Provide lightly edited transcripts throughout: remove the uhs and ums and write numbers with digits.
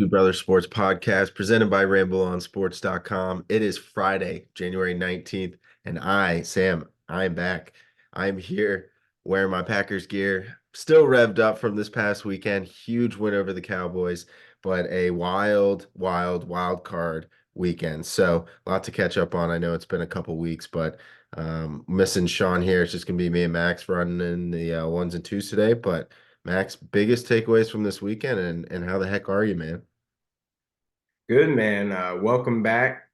Two Brothers Sports Podcast presented by RambleOnSports.com. It is Friday, January 19th, and Sam, I'm back. I'm here wearing my Packers gear, still revved up from this past weekend. Huge win over the Cowboys, but a wild card weekend. So, a lot to catch up on. I know it's been a couple weeks, but missing Sean here. It's just going to be me and Max running the ones and twos today. But, Max, biggest takeaways from this weekend, and how the heck are you, man? Good man. Welcome back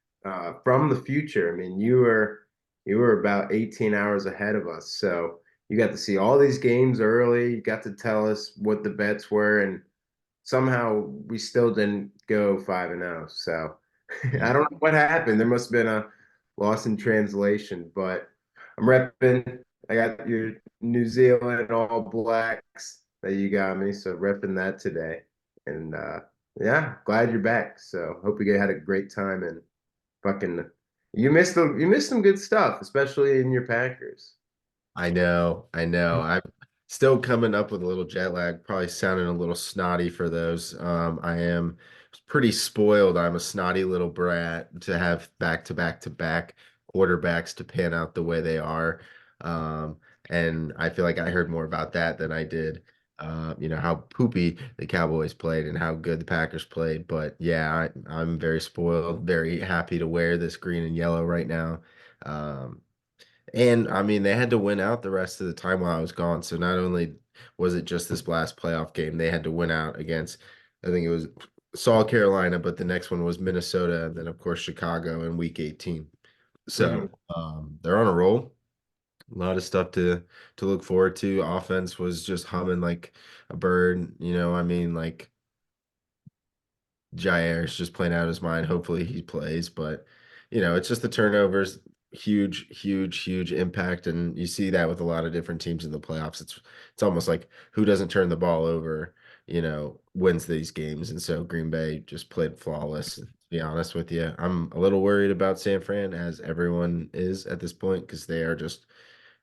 from the future. I mean, you were about 18 hours ahead of us, so you got to see all these games early. You got to tell us what the bets were, and somehow we still didn't go 5-0. So I don't know what happened. There must have been a loss in translation, but I'm repping. I got your New Zealand All Blacks that you got me, so repping that today. And yeah, glad you're back. So hope you had a great time and fucking you missed some good stuff, especially in your Packers. I know. I'm still coming up with a little jet lag, probably sounding a little snotty for those. I am pretty spoiled. I'm a snotty little brat to have back to back to back quarterbacks to pan out the way they are. Um, and I feel like I heard more about that than I did, how poopy the Cowboys played and how good the Packers played. But yeah, I'm very spoiled, very happy to wear this green and yellow right now. Um, and I mean, they had to win out the rest of the time while I was gone. So not only was it just this last playoff game, they had to win out against, I think it was South Carolina, but the next one was Minnesota, and then of course Chicago in week 18. Mhm. So they're on a roll. A lot of stuff to look forward to. Offense was just humming like a bird. I mean, like Jair is just playing out his mind. Hopefully he plays, but it's just the turnovers, huge impact, and you see that with a lot of different teams in the playoffs. It's almost like who doesn't turn the ball over, wins these games. And so Green Bay just played flawless. To be honest with you, I'm a little worried about San Fran, as everyone is at this point, because they are just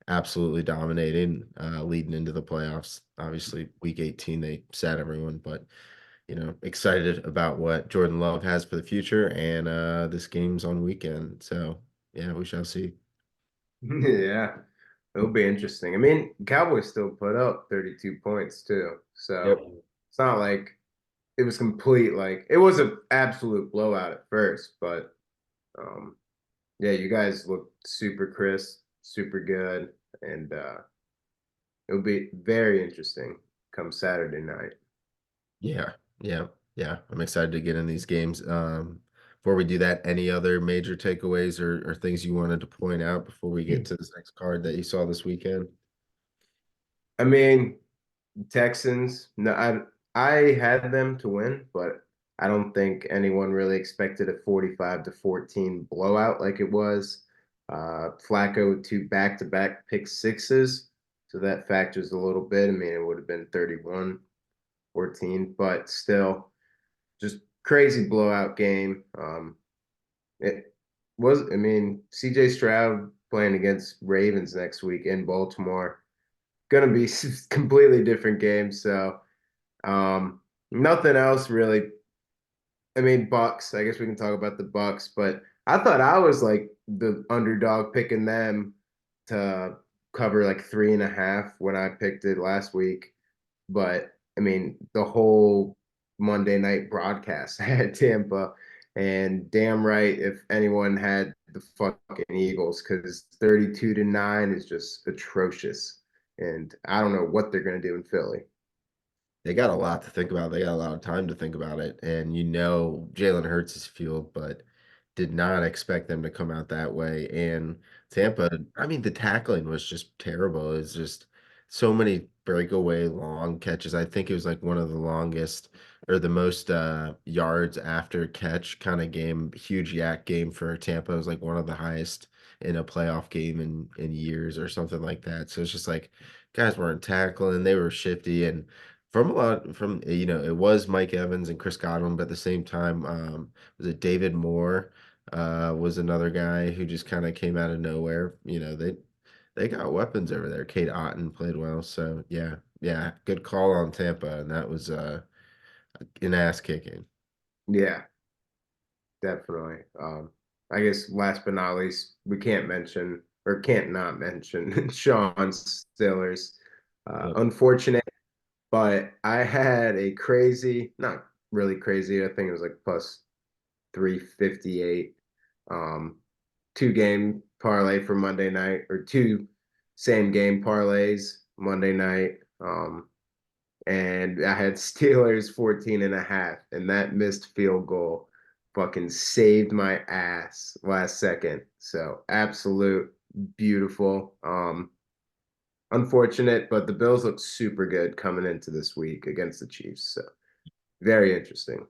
absolutely dominating, leading into the playoffs. Obviously, week 18 they sat everyone, but excited about what Jordan Love has for the future, and this game's on weekend. So yeah, we shall see. Yeah, it'll be interesting. I mean, Cowboys still put up 32 points too. So Yep. it's not like it was complete, like it was an absolute blowout at first, but um yeah, you guys look super crisp, super good, and it'll be very interesting come Saturday night. Yeah, yeah, yeah. I'm excited to get in these games. Before we do that, any other major takeaways or things you wanted to point out before we get to this next card that you saw this weekend? I mean, Texans, no, I had them to win, but I don't think anyone really expected a 45 to 14 blowout like it was. Flacco two back-to-back pick sixes, so that factors a little bit. I mean, it would have been 31-14, but still just crazy blowout game. It was, I mean, CJ Stroud playing against Ravens next week in Baltimore, gonna be completely different game. So nothing else really. I mean, Bucks. I guess we can talk about the Bucks, but I thought I was like the underdog picking them to cover like 3.5 when I picked it last week. But I mean, the whole Monday night broadcast had Tampa, and damn right if anyone had the fucking Eagles, because 32-9 is just atrocious, and I don't know what they're gonna do in Philly. They got a lot to think about. They got a lot of time to think about it. And Jalen Hurts is fueled, but did not expect them to come out that way. And Tampa, I mean, the tackling was just terrible. It's just so many breakaway long catches. I think it was like one of the longest or the most yards after catch kind of game, huge yak game for Tampa. It was like one of the highest in a playoff game in years or something like that. So it's just like guys weren't tackling, they were shifty, and from it was Mike Evans and Chris Godwin, but at the same time, was it David Moore was another guy who just kind of came out of nowhere. They got weapons over there. Kate Otten played well, so yeah, yeah, good call on Tampa, and that was an ass kicking. Yeah, definitely. I guess last but not least, we can't mention or can't not mention Sean Stillers. Yep. Unfortunate, but I had a crazy, not really crazy. I think it was like plus 358. Um, two game parlay for Monday night or two same game parlays Monday night. And I had Steelers 14 and a half, and that missed field goal fucking saved my ass last second. So absolute beautiful. Unfortunate, but the Bills look super good coming into this week against the Chiefs. So very interesting.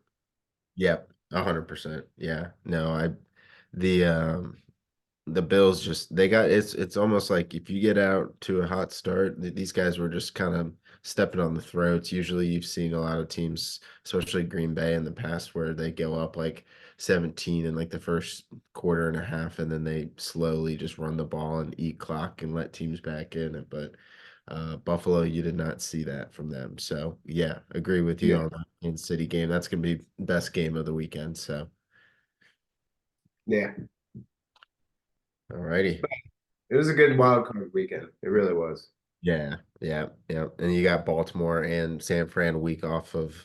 Yep. 100%. Yeah. No, the um the Bills just they got it's almost like if you get out to a hot start, these guys were just kind of stepping on the throats. Usually you've seen a lot of teams, especially Green Bay in the past, where they go up like 17 in like the first quarter and a half, and then they slowly just run the ball and eat clock and let teams back in it. But Buffalo, you did not see that from them. So yeah, agree with you Yeah. on that in City game. That's gonna be best game of the weekend. So Yeah. all righty. It was a good wild card weekend. It really was. Yeah, yeah, yeah. And you got Baltimore and San Fran a week off of,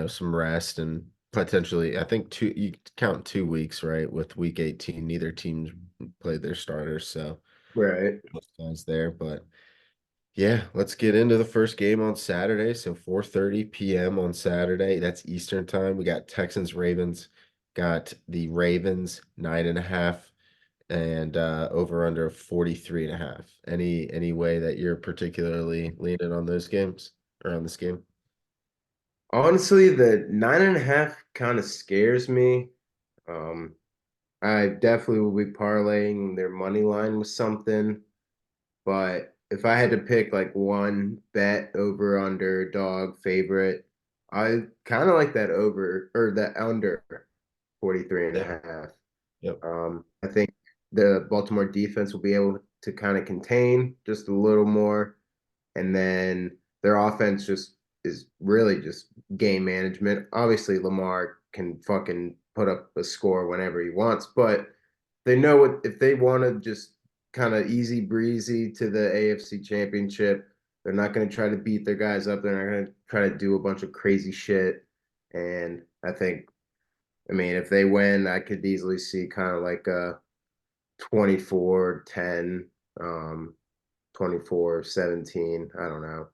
some rest and potentially, I think you count 2 weeks, right? With week 18, neither team's played their starters, so Right. both guys there. But yeah, let's get into the first game on Saturday. So 4:30 p.m. on Saturday. That's Eastern time. We got Texans Ravens, got the Ravens 9.5 and over under 43 and a half. Any way that you're particularly leaning on those games or on this game? Honestly, the 9.5 kind of scares me. Um, I definitely will be parlaying their money line with something, but if I had to pick like one bet over under dog favorite, I kind of like that over or that under 43 and a Yeah. half. Yep. I think the Baltimore defense will be able to kind of contain just a little more. And then their offense just is really just game management. Obviously, Lamar can fucking put up a score whenever he wants, but they know what if they want to just kind of easy breezy to the AFC Championship, they're not going to try to beat their guys up. They're not going to try to do a bunch of crazy shit. And I mean, if they win, I could easily see kind of like a 24-10, 24-17. I don't know.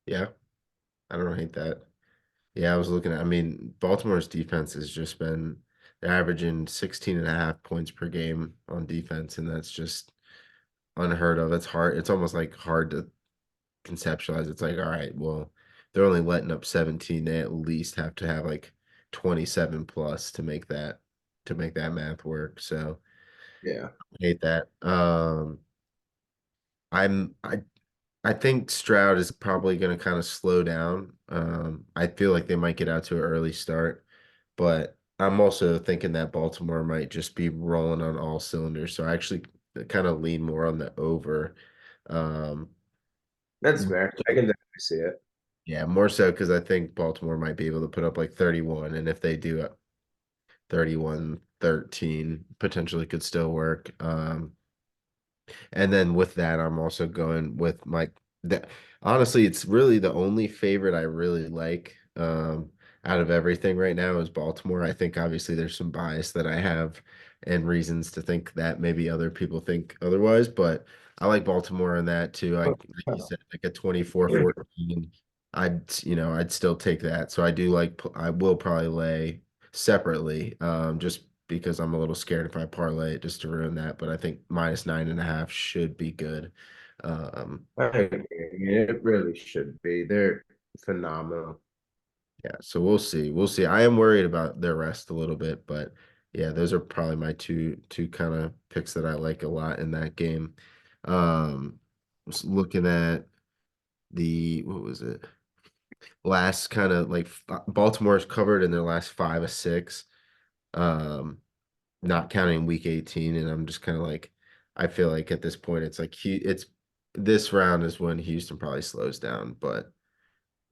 Yeah. I don't hate that. Yeah, I was looking at, I mean, Baltimore's defense has just been they're averaging 16 and a half points per game on defense, and that's just unheard of. It's hard. It's almost like hard to conceptualize. It's like, all right, well, they're only letting up 17. They at least have to have like 27 plus to make that math work. So Yeah. I hate that. I'm I think Stroud is probably going to kind of slow down. I feel like they might get out to an early start, but I'm also thinking that Baltimore might just be rolling on all cylinders. So I actually kind of lean more on the over. Um, That's fair. I can definitely see it. Yeah, more so because I think Baltimore might be able to put up like 31, and if they do 31-13, potentially could still work. And then with that, I'm also going with my that honestly, it's really the only favorite I really like out of everything right now is Baltimore. I think obviously there's some bias that I have and reasons to think that maybe other people think otherwise, but I like Baltimore in that too. Like you said, like a 24-14. I'd still take that. So I will probably lay separately, just because I'm a little scared if I parlay it just to ruin that. But I think minus 9.5 should be good. Um, I agree. I mean, it really should be. They're phenomenal. yeah, so we'll see. We'll see. I am worried about their rest a little bit, but yeah, those are probably my two kind of picks that I like a lot in that game. Was looking at the what was it? Last kind of like Baltimore's covered in their last 5 of 6. Um, not counting week 18, and I'm just kind of like I feel like at this point it's like it's this round is when Houston probably slows down, but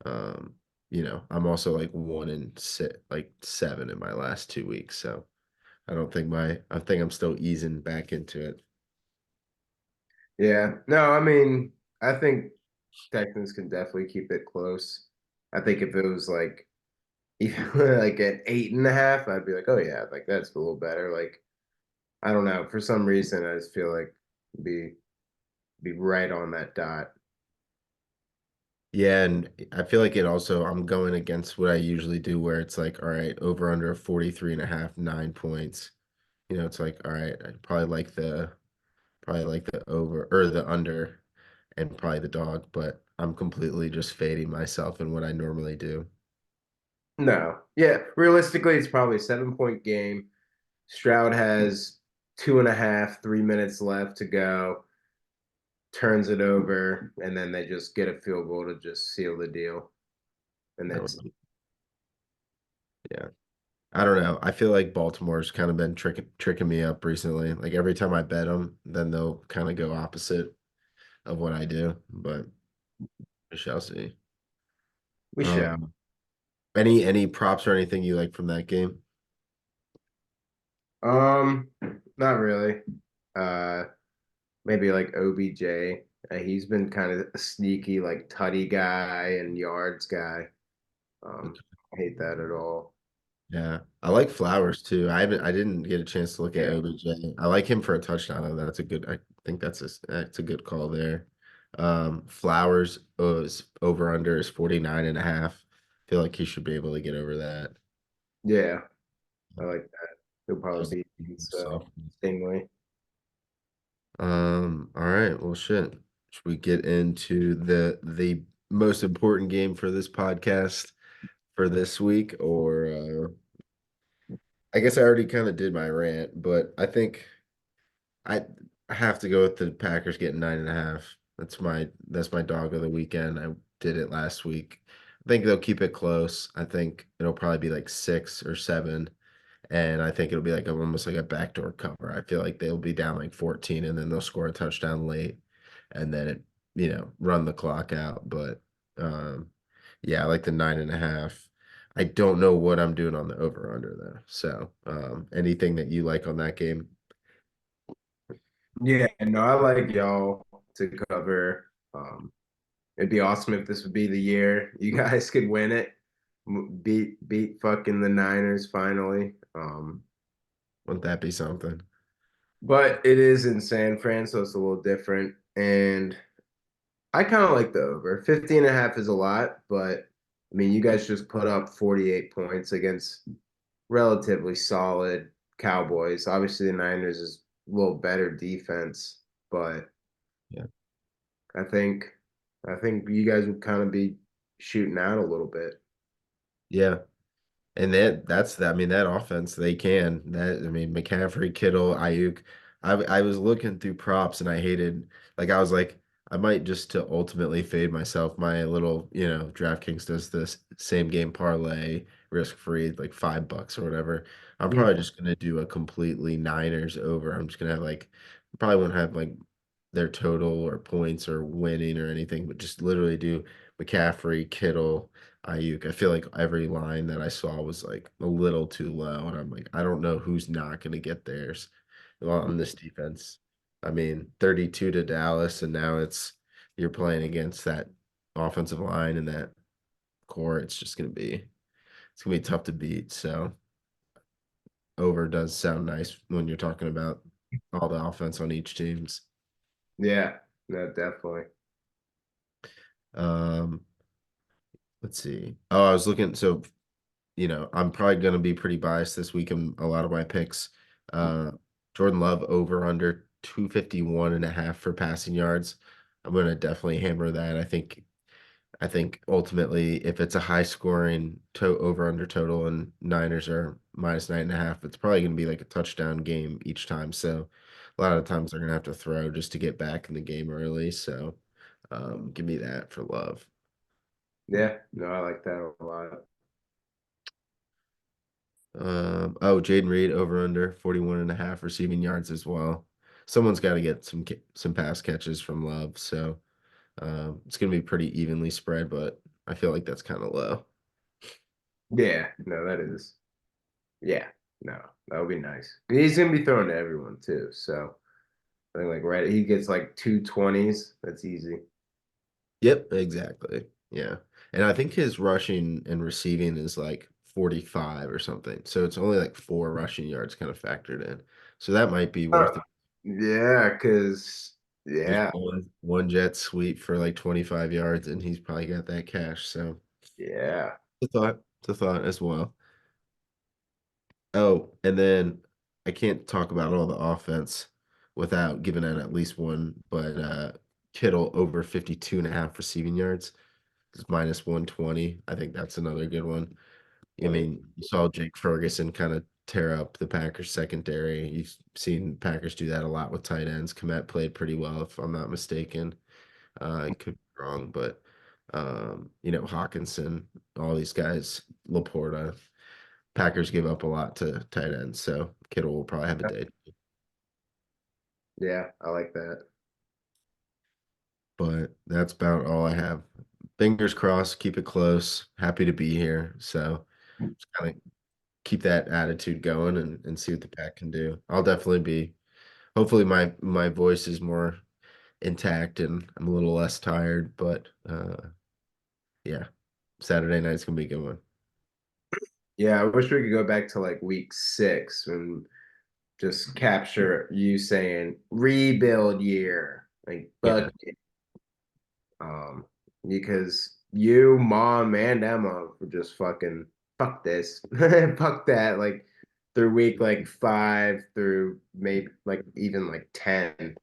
um I'm also like 1-6, like 7 in my last 2 weeks. So I think I'm still easing back into it. Yeah. No, I mean, I think Texans can definitely keep it close. I think if it was like even like at 8.5, I'd be like, oh yeah, like that's a little better. Like, I don't know. For some reason, I just feel like be be right on that dot. Yeah, and I feel like I'm going against what I usually do where it's like, all right, over under 43 and a half, 9 points. It's like, all right, I probably like the over or the under and probably the dog, but I'm completely just fading myself in what I normally do. No. Yeah. Realistically, it's probably a 7 point game. Stroud has 2.5, 3 minutes left to go, turns it over, and then they just get a field goal to just seal the deal. And That would that's be, yeah. I don't know. I feel like Baltimore's kind of been tricking me up recently. Like every time I bet them, then they'll kind of go opposite of what I do, but we shall see. we shall. Um, any props or anything you like from that game? Um, Not really. Uh, Maybe like OBJ. He's been kind of a sneaky, like tutty guy and yards guy. I hate that at all. Yeah, I like Flowers too. I didn't get a chance to look at Yeah. OBJ. I like him for a touchdown, and I think that's a good call there. Flowers is over under is 49 and a half. Feel like he should be able to get over that. Yeah, I like that. He'll Just probably be against soft. Stingley. All right, well shit. Should we get into the most important game for this podcast for this week, or I guess I already kind of did my rant, but I have to go with the Packers getting 9.5. That's my dog of the weekend. I did it last week. I think they'll keep it close. I think it'll probably be like 6 or 7, and I think it'll be like almost like a backdoor cover. I feel like they'll be down like 14, and then they'll score a touchdown late, and then run the clock out. But um, yeah, I like the 9.5. I don't know what I'm doing on the over under though. So anything that you like on that game? Yeah, no, I like y'all to cover. It'd be awesome if this would be the year you guys could win it, beat fucking the Niners finally. Wouldn't that be something? But it is in San Fran, so it's a little different. And I kind of like the over. 50.5 is a lot, but I mean, you guys just put up 48 points against relatively solid Cowboys. Obviously, the Niners is a little better defense, but Yeah. I think I think you guys would kind of be shooting out a little bit. Yeah. And I mean, that offense, they can. I mean, McCaffrey, Kittle, Ayuk. I was looking through props and I was like, I might just to ultimately fade myself. My little, DraftKings does this same game parlay, risk free, like $5 or whatever. I'm Mhm. probably just gonna do a completely Niners over. I'm just gonna have like, probably won't have like their total or points or winning or anything, but just literally do McCaffrey, Kittle. Ayuk. I feel like every line that I saw was like a little too low, and I'm like, I don't know who's not going to get theirs on this defense. I mean, 32 to Dallas, and now you're playing against that offensive line and that core. It's gonna be tough to beat. So over does sound nice when you're talking about all the offense on each team's. Yeah, no, definitely. Um, let's see. Oh, I was looking. So I'm probably going to be pretty biased this week in a lot of my picks. Uh, Jordan Love over under 251 and a half for passing yards. I'm going to definitely hammer that. I think ultimately if it's a high scoring over under total and Niners are minus 9.5, it's probably going to be like a touchdown game each time. So a lot of times they're going to have to throw just to get back in the game early. So give me that for Love. Yeah, no, I like that a lot. Jaden Reed over under 41 and a half receiving yards as well. Someone's got to get some pass catches from Love, so it's going to be pretty evenly spread, but I feel like that's kind of low. Yeah, no, that is. Yeah, no, that would be nice. He's gonna be throwing to everyone too. So I think like right, he gets like 220s. That's easy. Yep, exactly. Yeah. And I think his rushing and receiving is like 45 or something. So it's only like four rushing yards kind of factored in. So that might be worth it. Yeah, because Just yeah, one jet sweep for like 25 yards and he's probably got that cash. So yeah. it's a thought as well. Oh, and then I can't talk about all the offense without giving it at least one, but Kittle over 52 and a half receiving yards is minus 120. I think that's another good one. I mean, you saw Jake Ferguson kind of tear up the Packers secondary. You've seen Packers do that a lot with tight ends. Komet played pretty well, if I'm not mistaken. I could be wrong, but Hawkinson, all these guys, Laporta. Packers give up a lot to tight ends, so Kittle will probably have a day. Yeah, I like that. But that's about all I have. Fingers crossed, keep it close. Happy to be here. So just kind of keep that attitude going and see what the pack can do. I'll definitely be hopefully my voice is more intact and I'm a little less tired, but yeah, Saturday night's gonna be a good one. Yeah, I wish we could go back to like week 6 and just capture you saying rebuild year, like Yeah. fuck it. Because you, mom, and Emma were just fucking fuck this, fuck that, like through week like 5 through maybe like even like 10, Yeah.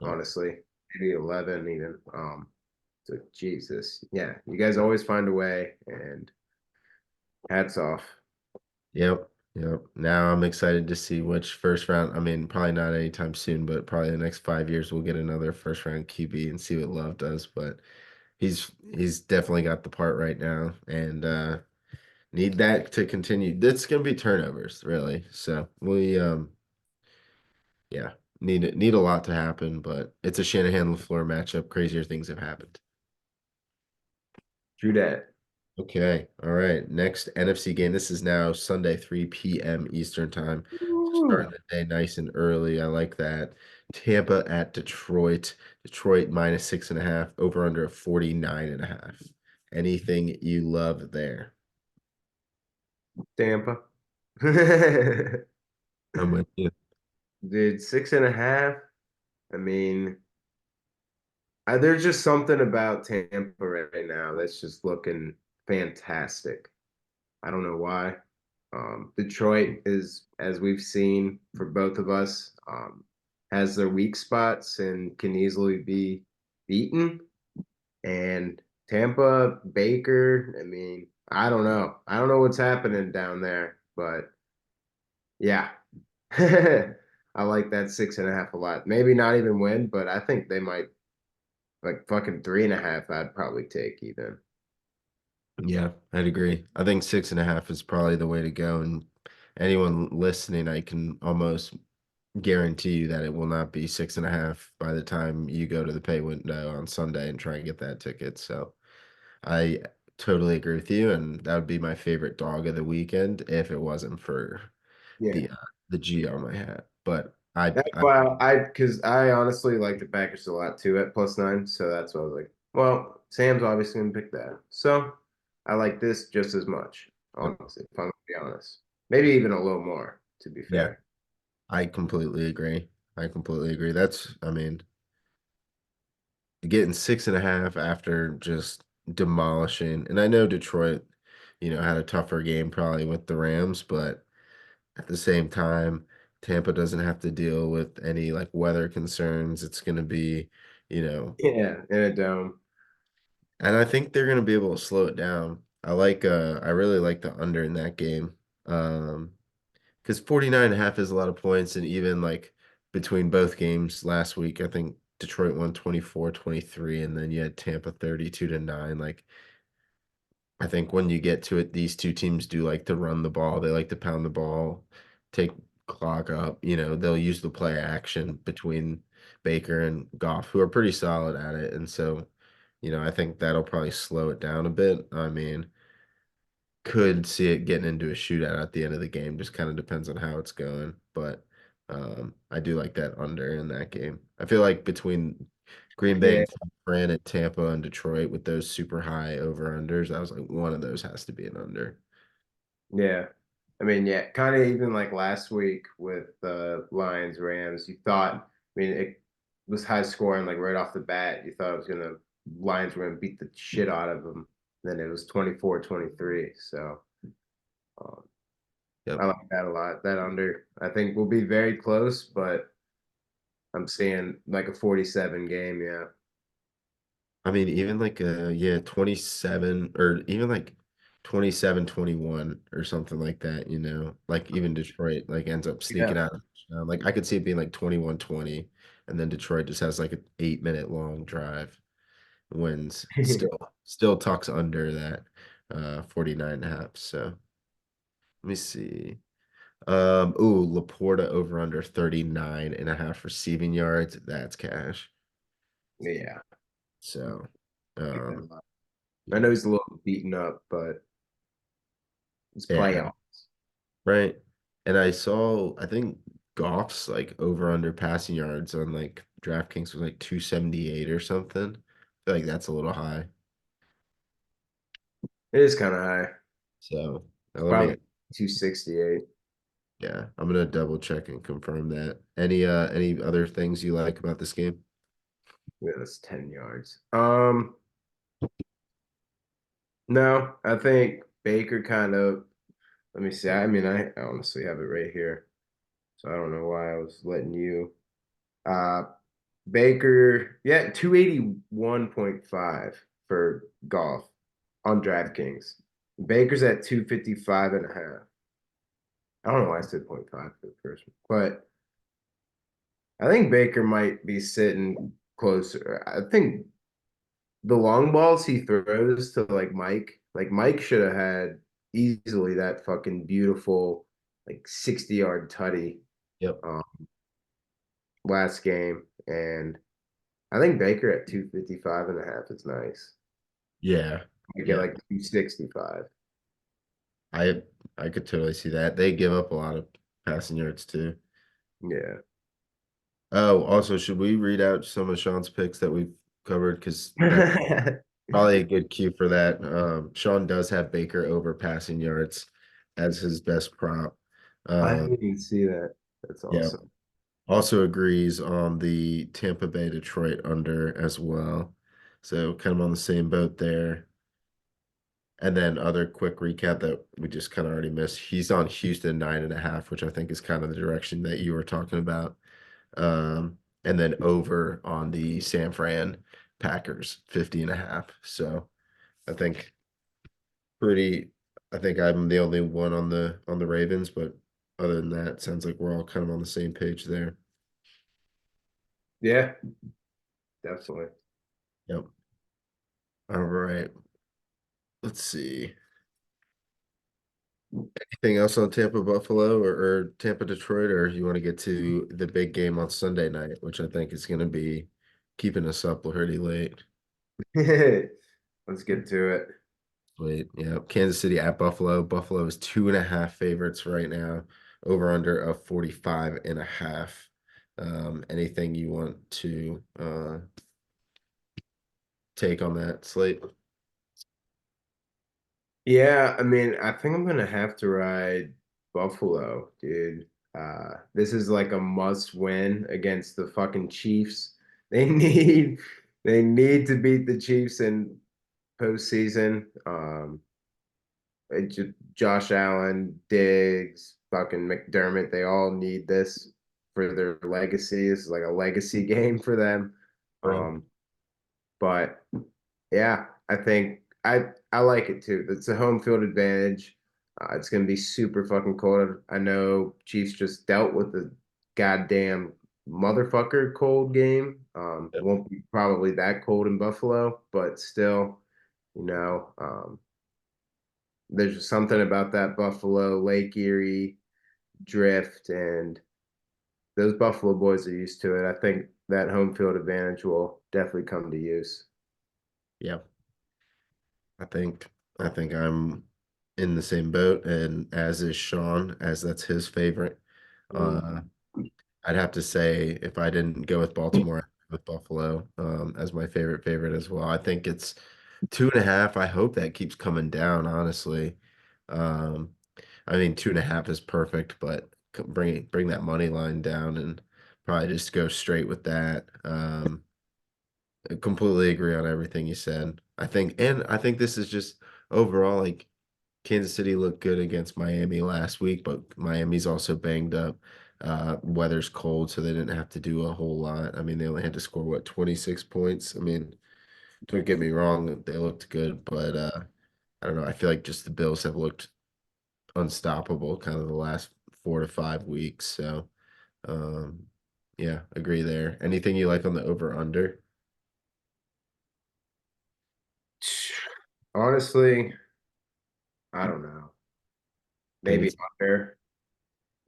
honestly, maybe 11 even. So Jesus, yeah, you guys always find a way, and hats off. Yep. Yep. Now I'm excited to see which first round. I mean, probably not anytime soon, but probably the next 5 years we'll get another first round QB and see what Love does. But he's definitely got the part right now and need that to continue. That's gonna be turnovers, really. So we yeah, need a lot to happen, but it's a Shanahan LaFleur matchup. Crazier things have happened. True that. Okay. All right. Next NFC game. This is now Sunday, 3 p.m. Eastern time. So starting Ooh. the day nice and early. I like that. Tampa at Detroit. Detroit minus 6.5, over under a 49.5. Anything you love there? Tampa. I'm with you. Dude, 6.5. I mean, there's just something about Tampa right now that's just looking fantastic. I don't know why. Detroit is, as we've seen for both of us, has their weak spots and can easily be beaten. And Tampa, Baker, I mean, I don't know. I don't know what's happening down there, but yeah. I like that 6.5 a lot. Maybe not even win, but I think they might like fucking 3.5. I'd probably take even. Yeah, I'd agree. I think 6.5 is probably the way to go. And anyone listening, I can almost guarantee you that it will not be 6.5 by the time you go to the pay window on Sunday and try and get that ticket. So I totally agree with you, and that would be my favorite dog of the weekend if it wasn't for Yeah. the G on my hat. But That's why because I honestly like the Packers a lot too at +9. So that's why I was like, well, Sam's obviously gonna pick that. So I like this just as much, honestly, if I'm gonna be honest. Maybe even a little more, to be yeah, fair. I completely agree. I completely agree. I mean, getting 6.5 after just demolishing, and I know Detroit, had a tougher game probably with the Rams, but at the same time, Tampa doesn't have to deal with any like weather concerns. It's going to be, you know, Yeah, in a dome. and I think they're going to be able to slow it down. I really like the under in that game. Because 49.5 is a lot of points, and even like between both games last week, I think Detroit won 24-23, and then you had Tampa 32-9. Like, I think when you get to it, these two teams do like to run the ball. They like to pound the ball, take clock up. They'll use the play action between Baker and Goff, who are pretty solid at it. And so, I think that'll probably slow it down a bit. I mean, could see it getting into a shootout at the end of the game. Just kind of depends on how it's going. But I do like that under in that game. I feel like between Green Bay Yeah, and San Fran and Tampa and Detroit with those super high over unders, I was like, one of those has to be an under. yeah. I mean, yeah, kind of even like last week with the Lions Rams, you thought, I mean, it was high scoring like right off the bat. You thought it was gonna Lions were gonna beat the shit out of them. Then it was 24-23. So um, I Yep. like that a lot. That under, I think will be very close, but I'm seeing like a 47 game. Yeah. I mean, even like yeah, 27 or even like 27-21 or something like that, like even Detroit like ends up Yeah. sneaking out. Like I could see it being like 21-20, and then Detroit just has like an 8 minute long drive, wins, still tucks under that 49 and a half. So let me see. Ooh, Laporta over under 39 and a half receiving yards. That's cash. Yeah. So I like that a um lot. I yeah. know he's a little beaten up, but it's Yeah. playoff. Right. And I saw, I think Goff's like over under passing yards on like DraftKings was like 278 or something. I feel like that's a little high. It is kind of high. So It's let me, probably 268. yeah, I'm gonna double check and confirm that. Any other things you like about this game? Yeah, that's 10 yards. No, I think Baker kind of, let me see. I mean, I honestly have it right here. So I don't know why I was letting you. Uh Baker, yeah, 281.5 for golf on DraftKings. Baker's at 255 and a half. I don't know why I said point 0.5 for the first one, but I think Baker might be sitting closer. I think the long balls he throws to like Mike should have had easily that fucking beautiful like 60-yard tutty Yep. um, last game. And I think Baker at 255 and a half is nice. Yeah. You get Yeah. like 265. I I could totally see that. They give up a lot of passing yards too. Yeah. Oh, also, should we read out some of Sean's picks that we've covered? Because that's probably a good cue for that. Sean does have Baker over passing yards as his best prop. I Um, didn't even see that. That's yeah. awesome. Also agrees on the Tampa Bay Detroit under as well. So kind of on the same boat there. And then other quick recap that we just kind of already missed. He's on Houston 9.5, which I think is kind of the direction that you were talking about. And then over on the San Fran Packers 50.5. So I think pretty I think I'm the only one on the Ravens, but other than that, sounds like we're all kind of on the same page there. Yeah, definitely. Yep. All right. Let's see. Anything else on Tampa Buffalo or Tampa Detroit, or you want to get to the big game on Sunday night, which I think is going to be keeping us up pretty late. Let's get to it. Wait, yeah. Kansas City at Buffalo. Buffalo is 2.5 favorites right now, over under of 45.5. Anything you want to take on that slate? Yeah, I mean, I think I'm gonna have to ride Buffalo, dude. This is like a must win against the fucking Chiefs. They need they need to beat the Chiefs in postseason. Josh Allen, Diggs, fucking McDermott, they all need this for their legacy. This is like a legacy game for them. Right. Um, but yeah, I think I like it too. It's a home field advantage. It's gonna be super fucking cold. I know Chiefs just dealt with the goddamn motherfucker cold game. Yep. Won't be probably that cold in Buffalo, but still, there's just something about that Buffalo, Lake Erie drift, and those Buffalo boys are used to it. I think that home field advantage will definitely come to use. Yeah. I think I'm in the same boat, and as is Sean, as that's his favorite. Mm. Uh, I'd have to say if I didn't go with Baltimore, I'd go with Buffalo as my favorite as well. I think it's 2.5. I hope that keeps coming down, honestly. Um, I mean, 2.5 is perfect, but bring that money line down and probably just go straight with that. I completely agree on everything you said. I think this is just overall like Kansas City looked good against Miami last week, but Miami's also banged up. Weather's cold, so they didn't have to do a whole lot. I mean, they only had to score what, 26 points. I mean, don't get me wrong, they looked good, but I don't know. I feel like just the Bills have looked unstoppable kind of the last 4 to 5 weeks. So, um, yeah, agree there. Anything you like on the over under? Honestly, I don't know. Think Maybe it's under.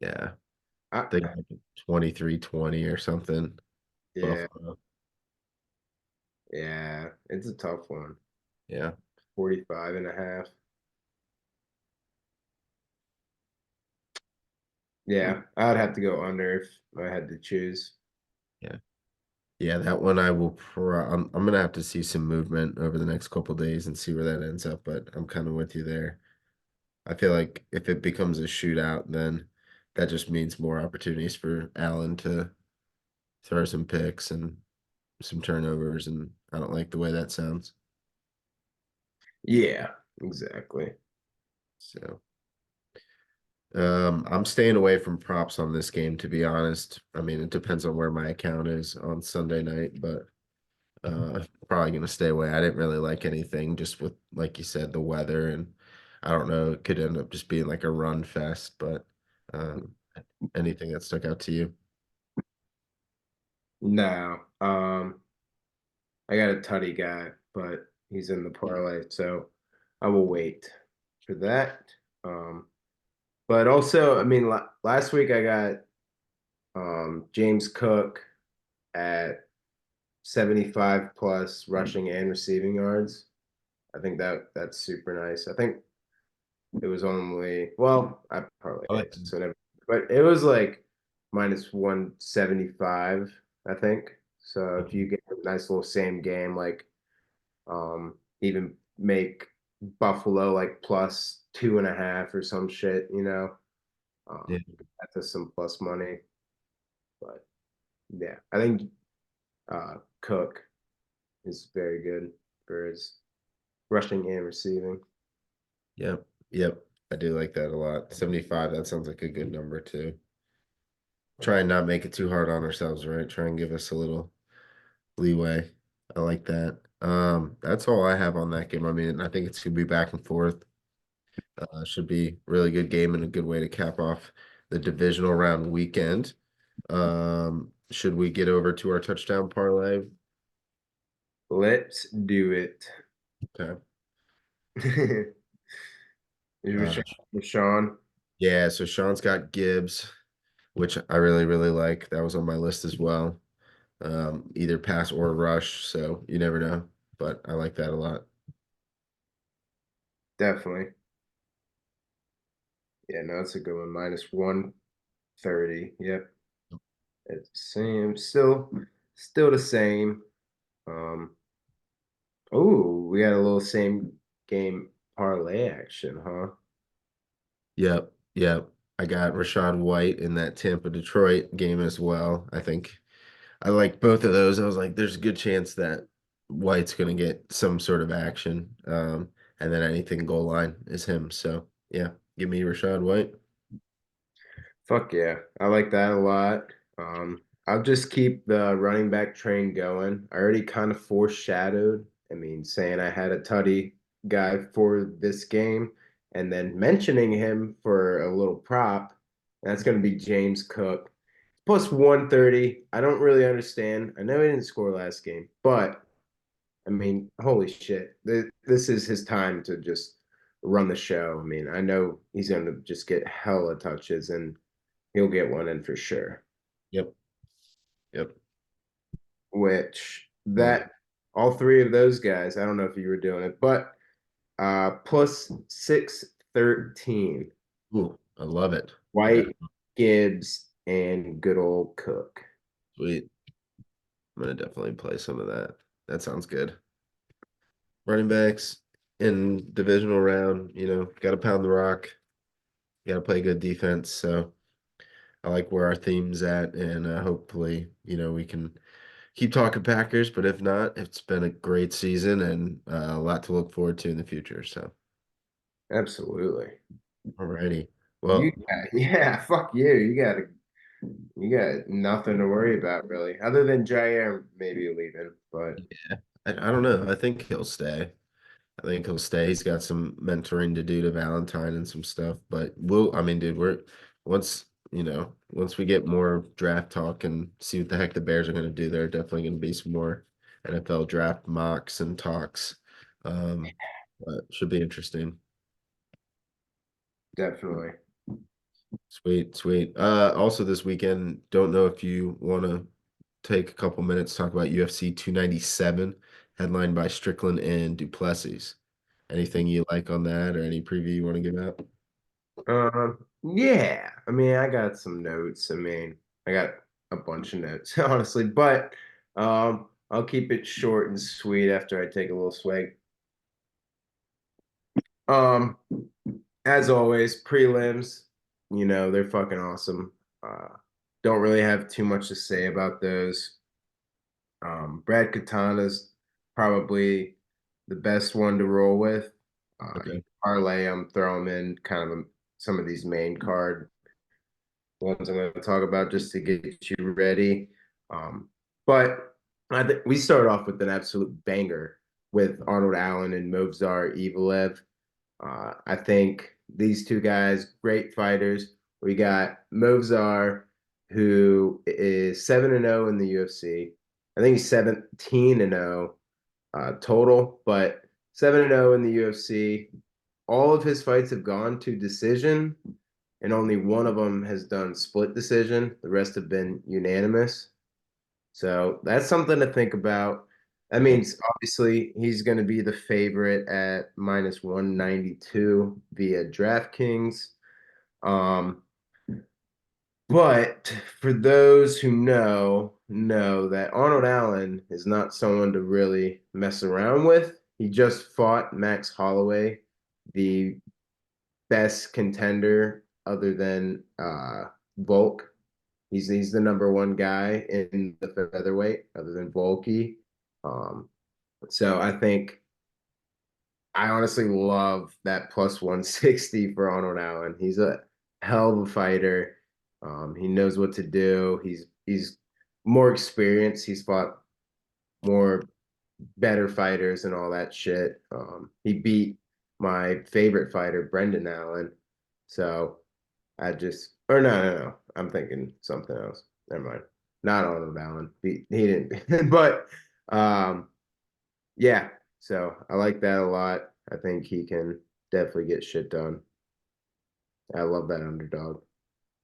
yeah, I, think like 23-20 or something. yeah, Buffalo. yeah, it's a tough one. Yeah. 45 and a half. Yeah, I would have to go under if I had to choose. Yeah. Yeah, that one I will I'm gonna have to see some movement over the next couple days and see where that ends up, but I'm kind of with you there. I feel like if it becomes a shootout, then that just means more opportunities for Allen to throw some picks and some turnovers, and I don't like the way that sounds. Yeah, exactly. So, I'm staying away from props on this game, to be honest. I mean, it depends on where my account is on Sunday night, but probably gonna stay away. I didn't really like anything just with, like you said, the weather, and I don't know, it could end up just being like a run fest, but um, anything that stuck out to you? No, I got a tutty guy, but he's in the parlay, so I will wait for that. Um, but also, I mean, last week I got James Cook at 75 plus rushing and receiving yards. I think that's super nice. I think it was only, well, I I parlayed like it, so never, but it was like minus 175, I think. So if you okay. get a nice little same game, like even make Buffalo like plus 2.5 or some shit, Yeah, that's some plus money. But yeah, I think Cook is very good for his rushing and receiving. yep, yep. I do like that a lot. 75, that sounds like a good number too. Try and not make it too hard on ourselves, right? Try and give us a little leeway. I like that. That's all I have on that game. I mean, I think it's gonna be back and forth. Should be really good game and a good way to cap off the divisional round weekend. Should we get over to our touchdown parlay? Let's do it. Okay. Is Uh, Rashawn, yeah, so Sean's got Gibbs, which I really like. That was on my list as well. Either pass or rush, so you never know, but I like that a lot. definitely. Yeah, no, that's a good one. Minus 130. Yep. It's same. Still the same. Um, oh, we got a little same game parlay action, huh? Yep, yep. I got Rashad White in that Tampa Detroit game as well. I think I like both of those. I was like, there's a good chance that White's going to get some sort of action. And then anything goal line is him. So, yeah, give me Rashad White. Fuck yeah. I like that a lot. I'll just keep the running back train going. I already kind of foreshadowed, I mean, saying I had a tutty guy for this game and then mentioning him for a little prop. That's going to be James Cook. Plus 130. I don't really understand. I know he didn't score last game, but I mean, holy shit. This is his time to just run the show. I mean, I know he's going to just get hella touches and he'll get one in for sure. Yep, yep. Which Like, that all three of those guys, I don't know if you were doing it, but plus 630 13. Ooh, I love it. Yeah, White, Gibbs, and good old Cook. sweet. I'm gonna definitely play some of that. That sounds good. Running backs in divisional round, got to pound the rock, got to play good defense. So I like where our theme's at, and hopefully, we can keep talking Packers. But if not, it's been a great season and a lot to look forward to in the future. So, Absolutely. alrighty. You Well, got, yeah, fuck you. You got nothing to worry about really, other than Jair maybe leaving. But yeah, I don't know. I think he'll stay. I think he'll stay. He's got some mentoring to do to Valentine and some stuff. But I mean, dude, once, once we get more draft talk and see what the heck the Bears are going to do, there are definitely going to be some more NFL draft mocks and talks. But should be interesting. definitely. Sweet, sweet. Also this weekend, don't know if you want to take a couple minutes to talk about UFC 297, headlined by Strickland and Duplessis. Anything you like on that or any preview you want to give out? Yeah. I mean, I got some notes. I mean, I got a bunch of notes, honestly, but I'll keep it short and sweet after I take a little swig. Um, as always, prelims, they're fucking awesome. Uh, don't really have too much to say about those. Brad Katana's probably the best one to roll with. Okay. Parlay, I'm throwing in kind of some of these main card ones I'm going to talk about just to get you ready. But I think we start off with an absolute banger with Arnold Allen and Movsar Evelev. I think these two guys, great fighters. We got Movsar, who is 7-0 in the UFC. I think he's 17-0 total, but 7-0 in the UFC. All of his fights have gone to decision, and only one of them has done split decision. The rest have been unanimous. So that's something to think about. That Yeah. means obviously he's going to be the favorite at minus 192 via DraftKings. Um, but for those who know that Arnold Allen is not someone to really mess around with. He just fought Max Holloway, the best contender other than Volk. He's the number one guy in the featherweight other than Volky. Um, so I honestly love that plus 160 for Arnold Allen. He's a hell of a fighter. He knows what to do. He's more experienced. He's fought more better fighters and all that shit. He beat my favorite fighter, Brendan Allen. So or no. I'm thinking something else. Never mind. Not Arnold Allen. He didn't. But um, yeah. So I like that a lot. I think he can definitely get shit done. I love that underdog.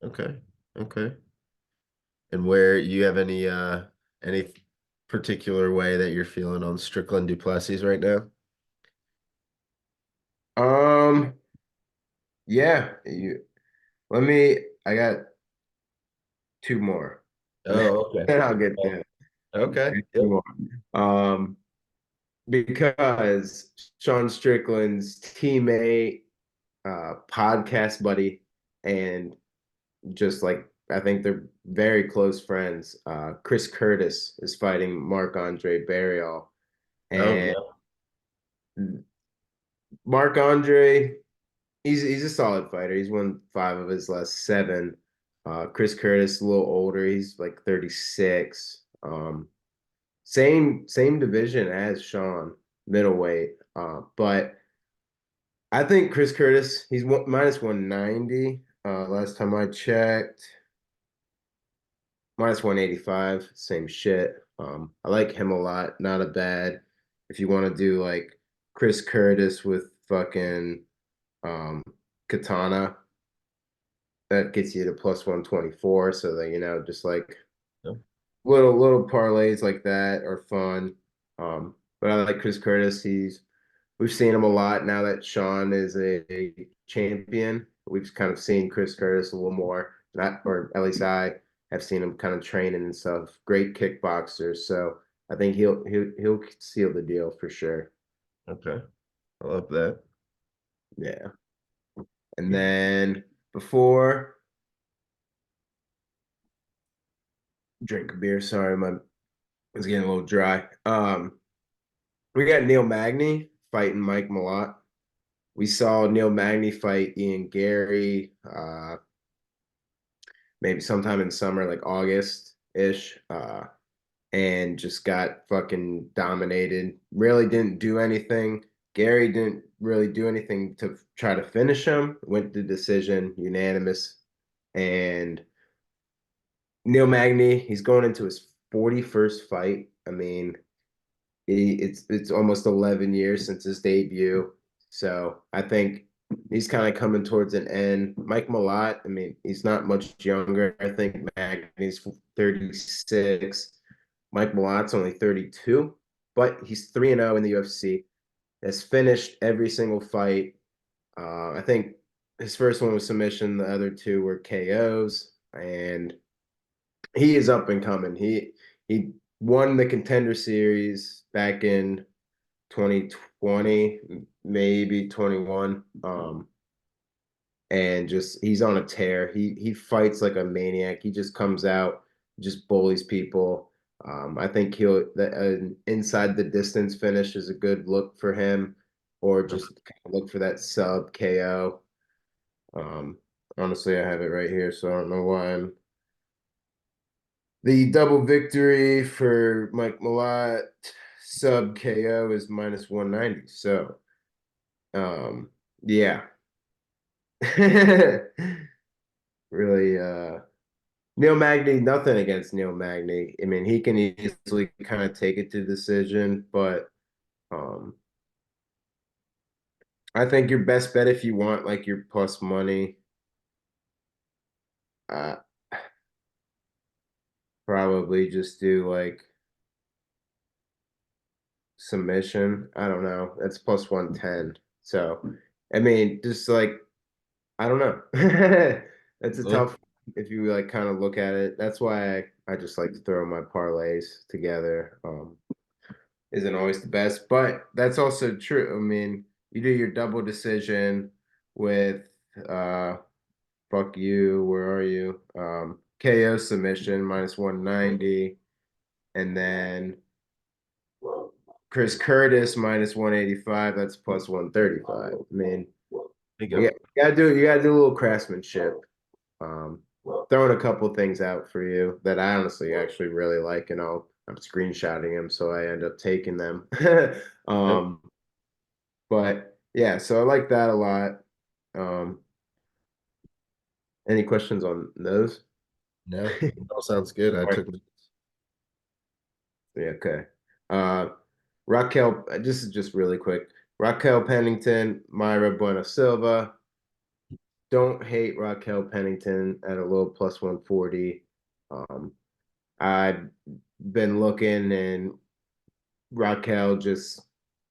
Okay. Okay. And where you have any particular way that you're feeling on Strickland Duplessis right now? Um, yeah. I got two more, and then, Oh, okay. then I'll get there. Okay. Two Yep. more. Um, because Sean Strickland's teammate, podcast buddy, and just like I think they're very close friends. Chris Curtis is fighting Marc Andre Barrial, Oh, and yeah. Marc Andre, he's a solid fighter. He's won 5 of his last 7. Chris Curtis, a little older. He's like 36. Same division as Sean, middleweight. But I think Chris Curtis, he's minus 190. Last time I checked, minus 185, same shit. I like him a lot. Not a bad. If you want to do like Chris Curtis with fucking um, Katana, that gets you to plus 124. So that just like Yep. little parlays like that are fun. But I like Chris Curtis. He's we've seen him a lot now that Sean is a champion. We've kind of seen Chris Curtis a little more, not or at least I have seen him kind of training and stuff. Great kickboxer, so I think he'll seal the deal for sure. Okay. I love that. Yeah. And then before drink a beer, sorry, my it's getting a little dry. We got Neil Magny fighting Mike Malott. We saw Neil Magny fight Ian Gary, maybe sometime in summer, like August ish, and just got fucking dominated. Really didn't do anything. Gary didn't really do anything to try to finish him. Went to decision, unanimous. And Neil Magny, he's going into his 41st fight. I mean, it's almost 11 years since his debut. So I think he's kind of coming towards an end. Mike Malott, I mean, he's not much younger. I think Magny's 36. Mike Malott's only 32, but he's 3-0 in the UFC. Has finished every single fight. I think his first one was submission, the other two were KOs, and he is up and coming. He won the contender series back in 2020, maybe 21. And just he's on a tear. He fights like a maniac. He just comes out, just bullies people. I think he'll an inside the distance finish is a good look for him, or just look for that sub KO. Um, Honestly, I have it right here, so I don't know why I'm the double victory for Mike Malott sub KO is minus 190. So, yeah. Really, Neil Magny, nothing against Neil Magny. I mean, he can easily kind of take it to decision, but um, I think your best bet if you want like your plus money, uh, probably just do like submission. I don't know. That's plus 110. So, I mean, just like I don't know. That's a Yeah. tough if you like kind of look at it. That's why I just like to throw my parlays together. Isn't always the best, but that's also true. I mean, you do your double decision with uh fuck you, where are you? KO submission minus 190, and then Chris Curtis minus 185, that's plus 135. I mean, There you go. you gotta do a little craftsmanship. Um, Throwing a couple things out for you that I honestly actually really like, and I'm screenshotting them, so I end up taking them. Yep. um, but yeah, so I like that a lot. Um, any questions on those? No, it all sounds good. I Right. took Yeah, okay. Uh, Raquel, this is just really quick. Raquel Pennington, Myra Bueno Silva. Don't hate Raquel Pennington at a low plus 140. Um, I've been looking, and Raquel just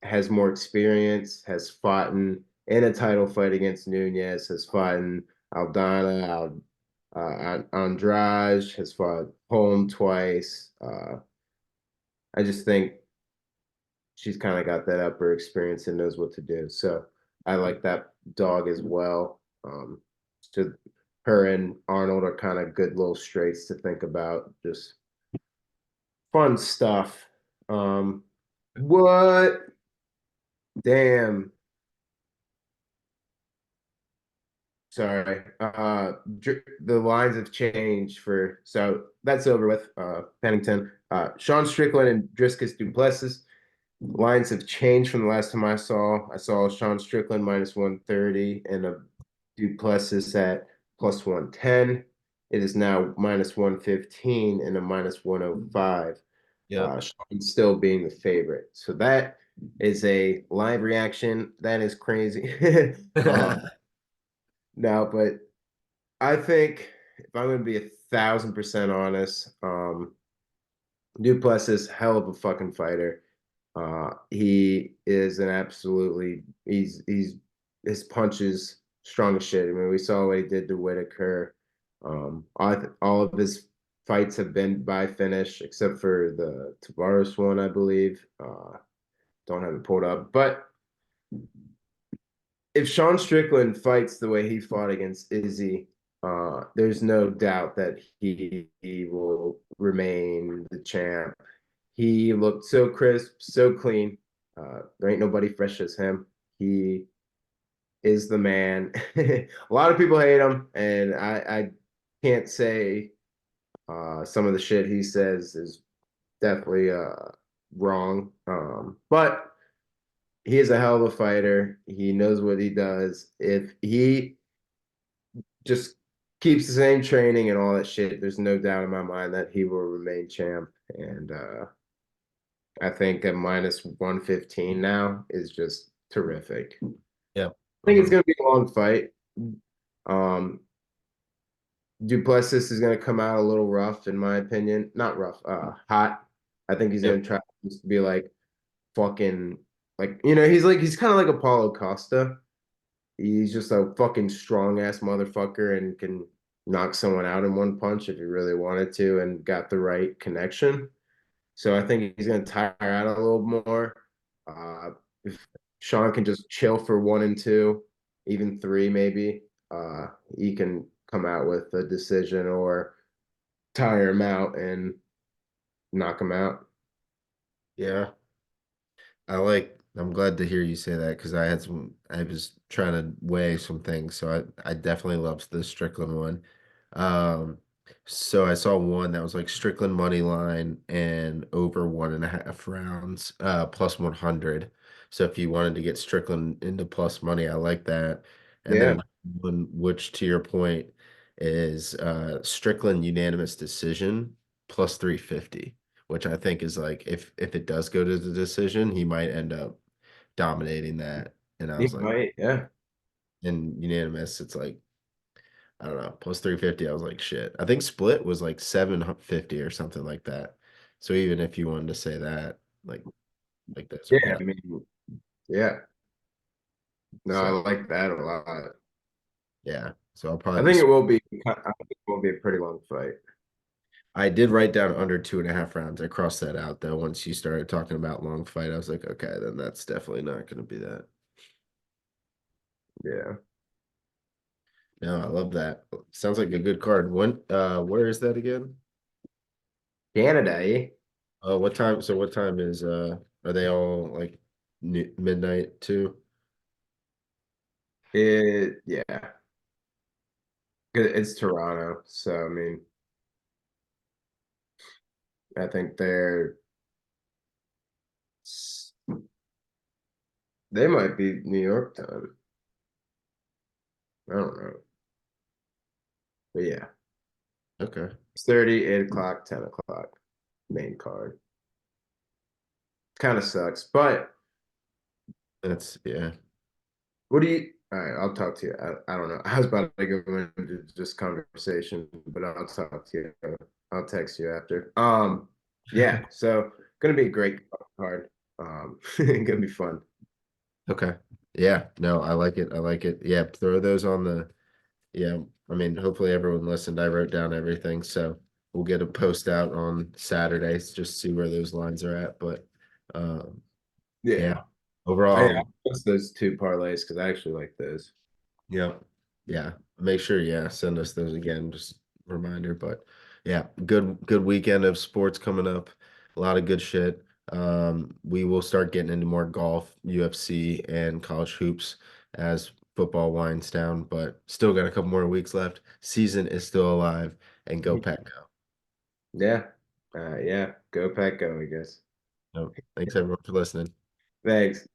has more experience, has fought in a title fight against Nunez, has fought in Aldana, Andrade, has fought home twice. I just think she's kind of got that upper experience and knows what to do. So I like that dog as well. So her and Arnold are kind of good little straights to think about. Just fun stuff. What? Damn. Sorry. The lines have changed for so that's over with. Pennington. Sean Strickland and Driscus Duplessis. Lines have changed from the last time I saw. I saw Sean Strickland minus 130 and a Duplessis at plus 110. It is now minus 115 and a minus 105. Yep. Sean still being the favorite. So that is a live reaction. That is crazy. No, but I think if I'm going to be 1,000% honest, Duplessis hell of a fucking fighter. He is an absolutely he's his punches strong as shit. I mean, we saw what he did to Whitaker. All of his fights have been by finish, except for the Tavares one, I believe. Don't have it pulled up, but if Sean Strickland fights the way he fought against Izzy, there's no doubt that he will remain the champ. He looked so crisp, so clean. There ain't nobody fresh as him. He is the man. A lot of people hate him, and I can't say some of the shit he says is definitely wrong. But he is a hell of a fighter. He knows what he does. If he just keeps the same training and all that shit, there's no doubt in my mind that he will remain champ. And I think a minus 115 now is just terrific. I Yeah. think it's 100. going to be a long fight. Um, Duplessis is going to come out a little rough, in my opinion. Not rough, hot. I think he's going Yep. to try to be like fucking, he's kind of like Apollo Costa. He's just a fucking strong ass motherfucker and can knock someone out in one punch if he really wanted to and got the right connection. So I think he's going to tire out a little more. If Sean can just chill for one and two, even three, maybe, he can come out with a decision or tire him out and knock him out. Yeah. I'm glad to hear you say that because I was trying to weigh some things. So I definitely loved the Strickland one. Um, so I saw one that was like Strickland money line and over 1.5 rounds, plus 100. So if you wanted to get Strickland into plus money, I like that. And Yeah, then one, which to your point is Strickland unanimous decision plus 350, which I think is like if it does go to the decision, he might end up dominating that. And I he was like, might. Yeah, in unanimous, it's like, I don't know, plus 350. I was like, shit. I think split was like 750 or something like that. So even if you wanted to say that, like those are yeah. I good. mean, yeah. No, I So like that a lot. yeah. So I'll probably I be think it will be. I think it will be a pretty long fight. I did write down under 2.5 rounds. I crossed that out though. Once you started talking about long fight, I was like, okay, then that's definitely not gonna be that. Yeah, No, I love that. Sounds like a good card. Where is that again? Canada, eh? What time? So what time are they all like midnight too? Yeah, it's Toronto, so I mean, I think they might be New York time. I don't know, but yeah, Okay. 6:30, 8 o'clock, 10 o'clock, main card. Kind of sucks, but That's yeah. what do you? All right, I'll talk to you. I don't know. I was about to go into just conversation, but I'll talk to you. I'll text you after. Yeah. So gonna be a great card. Gonna be fun. Okay. Yeah. No, I like it. I like it. Yeah. Throw those on the. Yeah. I mean, hopefully everyone listened. I wrote down everything, so we'll get a post out on Saturdays just see where those lines are at. But um, Yeah. yeah. Overall, I post those two parlays because I actually like those. yeah. Yeah. Make sure, yeah, send us those again, just reminder. But yeah, good weekend of sports coming up. A lot of good shit. We will start getting into more golf, UFC, and college hoops as football winds down, but still got a couple more weeks left. Season is still alive, and go Pack go. Yeah. Yeah. Go Pack, go, I guess. So, thanks everyone for listening. Thanks.